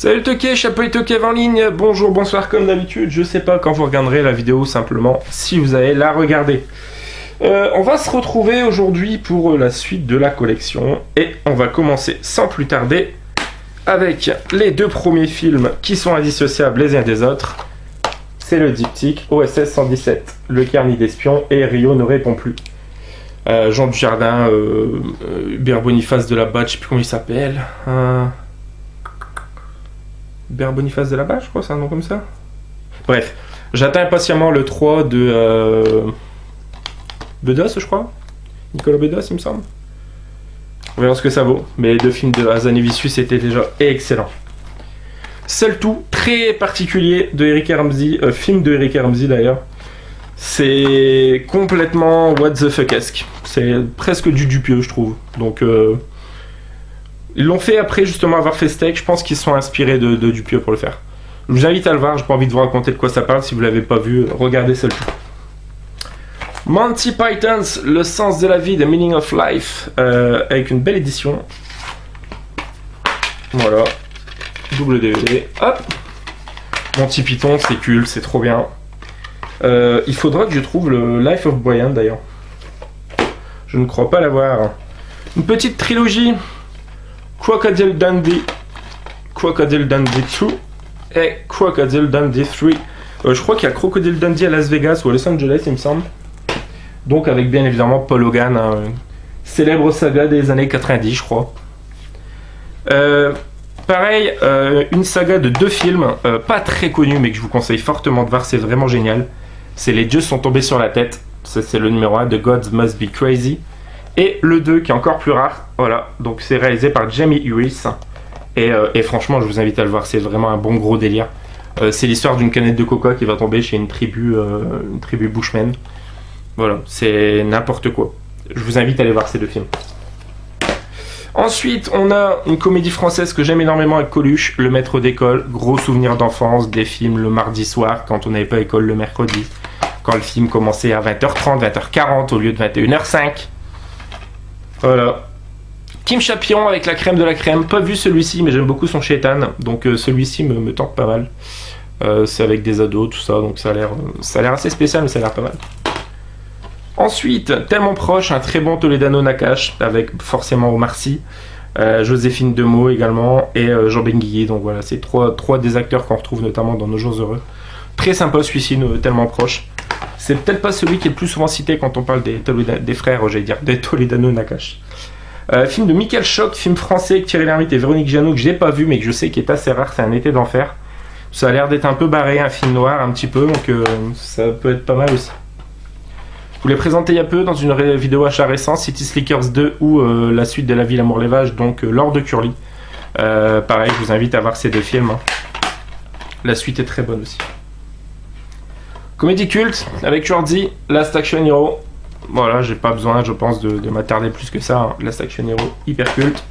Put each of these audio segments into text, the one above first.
Salut Toké, Chapeau et Toké en ligne, bonjour, bonsoir comme d'habitude, je sais pas quand vous regarderez la vidéo, simplement si vous allez la regarder. On va se retrouver aujourd'hui pour la suite de la collection et on va commencer sans plus tarder avec les deux premiers films qui sont indissociables les uns des autres. C'est le diptyque OSS 117, Le Carnet d'Espion et Rio ne répond plus. Jean Dujardin, Hubert Boniface de la Batte, je sais plus comment il s'appelle. Hubert Boniface de la Batte, je crois, c'est un nom comme ça. Bref, j'attends impatiemment le 3 de Bedos, je crois. Nicolas Bedos, il me semble. On verra ce que ça vaut. Mais les deux films de Hazanavicius étaient déjà excellents. Seul tout très particulier de Eric et Ramsey, film de Eric et Ramsey d'ailleurs. C'est complètement what the fuck-esque. C'est presque du Dupieux, je trouve. Donc, ils l'ont fait après justement avoir fait Steak. Je pense qu'ils se sont inspirés de Dupieux pour le faire. Je vous invite à le voir. J'ai pas envie de vous raconter de quoi ça parle. Si vous l'avez pas vu, regardez Seul tout. Monty Python's Le sens de la vie, The Meaning of Life, avec une belle édition. Voilà. Double DVD. Hop. Monty Python, c'est cool, c'est trop bien. Il faudra que je trouve le Life of Brian d'ailleurs. Je ne crois pas l'avoir. Une petite trilogie. Crocodile Dundee 2 et Crocodile Dundee 3. Je crois qu'il y a Crocodile Dundee à Las Vegas ou à Los Angeles, il me semble. Donc avec bien évidemment Paul Hogan, une célèbre saga des années 90, je crois. Pareil, une saga de deux films, pas très connus, mais que je vous conseille fortement de voir, c'est vraiment génial. C'est Les dieux sont tombés sur la tête, ça c'est le numéro 1 de Gods Must Be Crazy. Et le 2 qui est encore plus rare, voilà, donc c'est réalisé par Jamie Uris. Et franchement, je vous invite à le voir, c'est vraiment un bon gros délire. C'est l'histoire d'une canette de coca qui va tomber chez une tribu Bushman. Voilà, c'est n'importe quoi. Je vous invite à aller voir ces deux films. Ensuite, on a une comédie française que j'aime énormément avec Coluche, Le Maître d'école. Gros souvenir d'enfance, des films le mardi soir, quand on n'avait pas école le mercredi. Quand le film commençait à 20h30, 20h40 au lieu de 21h05. Voilà. Kim Chapiron avec La crème de la crème. Pas vu celui-ci, mais j'aime beaucoup son Chétan. Donc celui-ci me tente pas mal. C'est avec des ados, tout ça. Donc ça a l'air assez spécial, mais ça a l'air pas mal. Ensuite, Tellement proche, un très bon Toledano Nakache, avec forcément Omar Sy, Joséphine Demeaux également, et Jean Benguigui. Donc voilà, c'est trois des acteurs qu'on retrouve notamment dans Nos jours heureux. Très sympa celui-ci, Tellement proche. C'est peut-être pas celui qui est le plus souvent cité quand on parle des frères, j'allais dire, des Toledano Nakache. Film de Michael Choc, film français avec Thierry Lhermitte et Véronique Jeannot, que j'ai pas vu mais que je sais qu'il est assez rare, c'est Un été d'enfer. Ça a l'air d'être un peu barré, un film noir un petit peu, donc ça peut être pas mal aussi. Je vous l'ai présenté il y a peu dans une vidéo achat récente, City Slickers 2 ou la suite de La vie, l'amour, l'élevage, donc L'or de Curly. Pareil, je vous invite à voir ces deux films. Hein. La suite est très bonne aussi. Comédie culte avec Schwarzy, Last Action Hero. Voilà, j'ai pas besoin, je pense, de m'attarder plus que ça. Hein. Last Action Hero, hyper culte.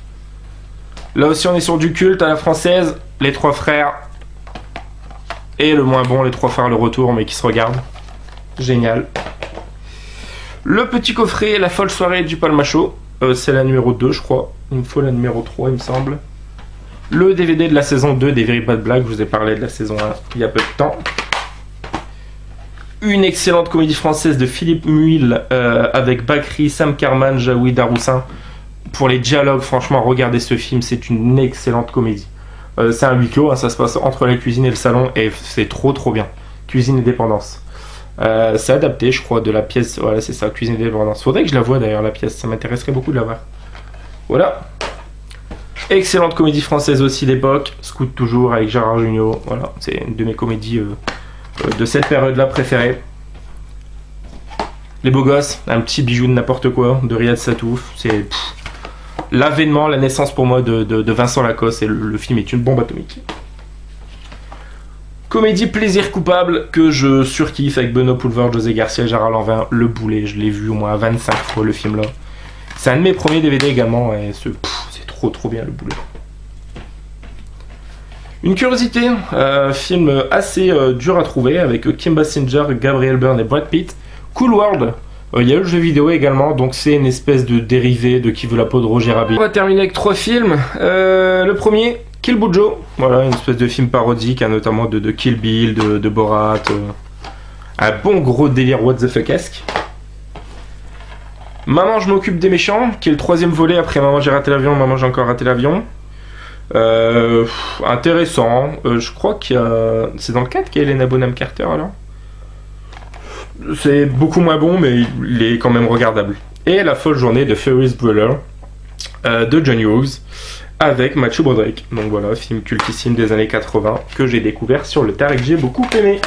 Là aussi, on est sur du culte à la française. Les trois frères. Et le moins bon, Les trois frères, le retour, mais qui se regardent. Génial. Le petit coffret, La folle soirée du Palmacho, c'est la numéro 2 je crois, il me faut la numéro 3 il me semble. Le DVD de la saison 2 des Very Bad Black, je vous ai parlé de la saison 1 il y a peu de temps. Une excellente comédie française de Philippe Muil avec Bakri, Sam Karman, Jaoui Daroussin. Pour les dialogues, franchement, regardez ce film, c'est une excellente comédie. C'est un huis clos, hein, ça se passe entre la cuisine et le salon et c'est trop bien. Cuisine et dépendance. C'est adapté, je crois, de la pièce. Voilà, c'est ça, Cuisine et dépendance. Faudrait que je la voie d'ailleurs, la pièce. Ça m'intéresserait beaucoup de la voir. Voilà. Excellente comédie française aussi d'époque. Scout toujours avec Gérard Jugnot. Voilà, c'est une de mes comédies de cette période-là préférées. Les Beaux Gosses, un petit bijou de n'importe quoi, de Riyad Satouf. C'est l'avènement, la naissance pour moi de Vincent Lacoste. Et le film est une bombe atomique. Comédie plaisir coupable que je surkiffe avec Benoît Poulvord, José Garcia, Gérard Lanvin, Le Boulet. Je l'ai vu au moins 25 fois le film là. C'est un de mes premiers DVD également et c'est trop bien Le Boulet. Une curiosité, film assez dur à trouver avec Kim Basinger, Gabriel Byrne et Brad Pitt. Cool World. Il y a eu le jeu vidéo également, donc c'est une espèce de dérivé de Qui veut la peau de Roger Rabbit. On va terminer avec 3 films. Le premier, Kill Bujo, voilà, une espèce de film parodique, hein, notamment de Kill Bill, de Borat. Un bon gros délire what the fuck-esque. Maman, je m'occupe des méchants, qui est le troisième volet après Maman, j'ai raté l'avion, Maman, j'ai encore raté l'avion. Intéressant. Je crois qu'il y a. C'est dans le 4 qu'il y a Helena Bonham Carter alors. C'est beaucoup moins bon, mais il est quand même regardable. Et La folle journée de Ferris Bueller de John Hughes avec Matthew Broderick. Donc voilà, film cultissime des années 80 que j'ai découvert sur le tard et que j'ai beaucoup aimé.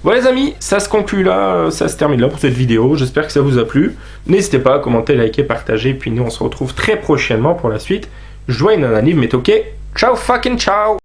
Voilà les amis, ça se conclut là, ça se termine là pour cette vidéo. J'espère que ça vous a plu. N'hésitez pas à commenter, liker, partager. Puis nous on se retrouve très prochainement pour la suite. Joignez un anime, mais ok. Ciao fucking ciao.